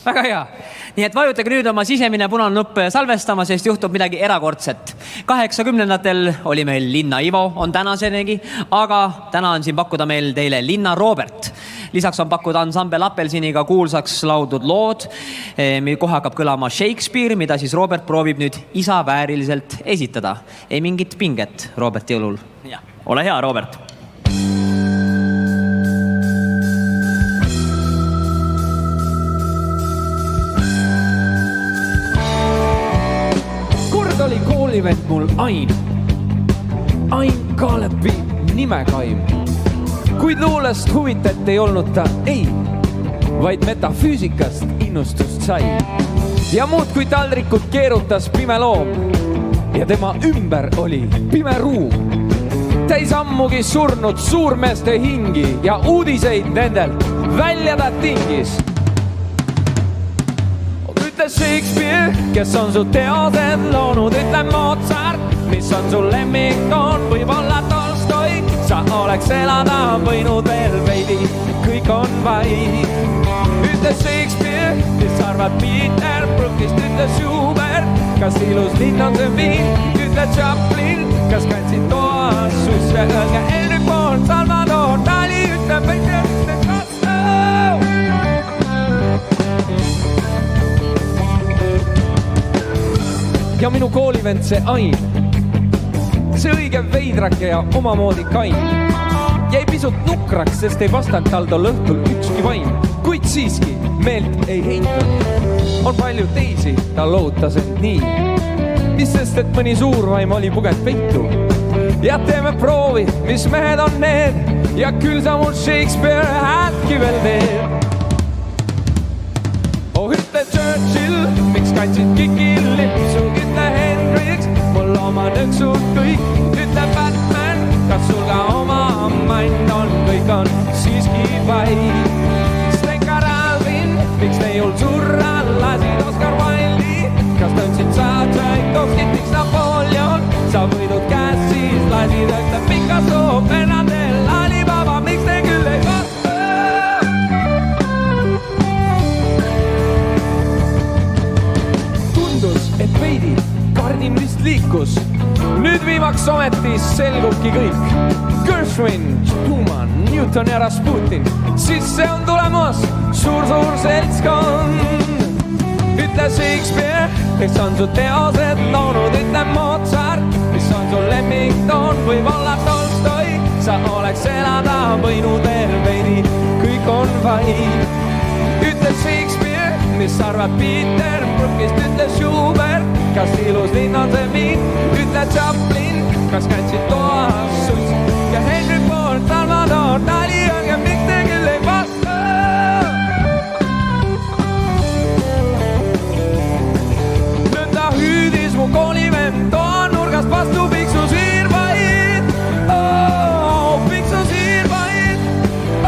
Väga hea. Nii et vajutage nüüd oma sisemine punane nupp salvestama, sest juhtub midagi erakordset. 80-ndatel oli meil Linna Ivo, on tänasenegi, aga täna on siin pakkuda meil teile Linna Robert. Lisaks on pakkuda ansambel Apelsiniga kuulsaks laudud lood, kohe hakkab kõlama Shakespeare, mida siis Robert proovib nüüd isa vääriliselt esitada. Ei mingit pinget Roberti õlul. Ja. Ole hea, Robert. Oli koolivend mul Ain Kaalepi nimekaim. Kuid luulest huvitet ei olnud ta ei, vaid metafüüsikast innustust sai. Ja muud kui taldrikut keerutas pime loom ja tema ümber oli pime ruum. Täis ammugi surnud suurmeeste hingi ja uudiseid nendelt välja ta tingis. Shakespeare, kes on su teosed loonud, ütle Mozart, mis on su lemmiktoon, võib-olla Tolstoi, sa oleks elada võinud veel veidi, kõik on vaid. Ütle Shakespeare, mis arvad Peter Brookist, ütle Schubert, kas ilus linn on see viin, ütle Chaplin, kas kandsid toas susse, öelge Henry Ford, Salvador Dali, ütle Peter, ütle Kasto. Ja minu koolivend see Ain, see õige veidrake ja omamoodi kain, jäi pisut nukraks, sest ei vastanud tal tol õhtul ükski vaim, kuid siiski meelt ei heitnud. On palju teisi, ta lootas end nii, mis sest, et mõni suurvaim oli puget peitu. Ja teeme proovi, mis mehed on need, ja küll sa mul Shakespeare häältki veel teed. Oh, ütle Churchill, miks kandsid kikil lipsu, ütle Hendrix, mul oma nõksud kõik, ütle Batman, kas sul ka oma mind on, kõik on siiski vaid. Stenka Ralvin, miks neiul surra lasid Oscar Wilde'i, kas tõndsid sa Tšaikovskit, miks Napoleon, sa võidud käes siis lasid, ütle Picasso, Bernadel, Alibaba, miks te küll ei vasta? Et veidi karnim vist liikus. Nüüd viimaks ometi selgubki kõik. Gershwin, Schumann, Newton ja Rasputin. Sisse on tulemas suur seltskond. Ütle Shakespeare, kes on su teosed loonud. Ütle Mozart, mis on su lemmiktoon. Võib-olla Tolstoi, sa oleks elada võinud veel veidi, kõik on vaid. Ütle Shakespeare, mis arvad Peter Brookist, ütle Schubert, kas ilus linn on see viin, ütle Chaplin, kas kandsid toas suts, ja Henry Ford, Salvador Dali, aga miks te küll ei vasta? Nõnda hüüdis mu koolivend, toa nurgast vastu piksu siirvaid, oh, piksu siirvaid,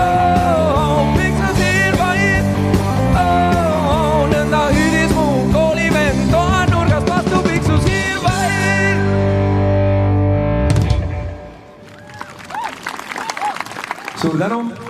oh, piksu siirvaid, oh, nõnda hüüdis mu koolivend, toa nurgast vastu piksu siirvaid. Suur tänu!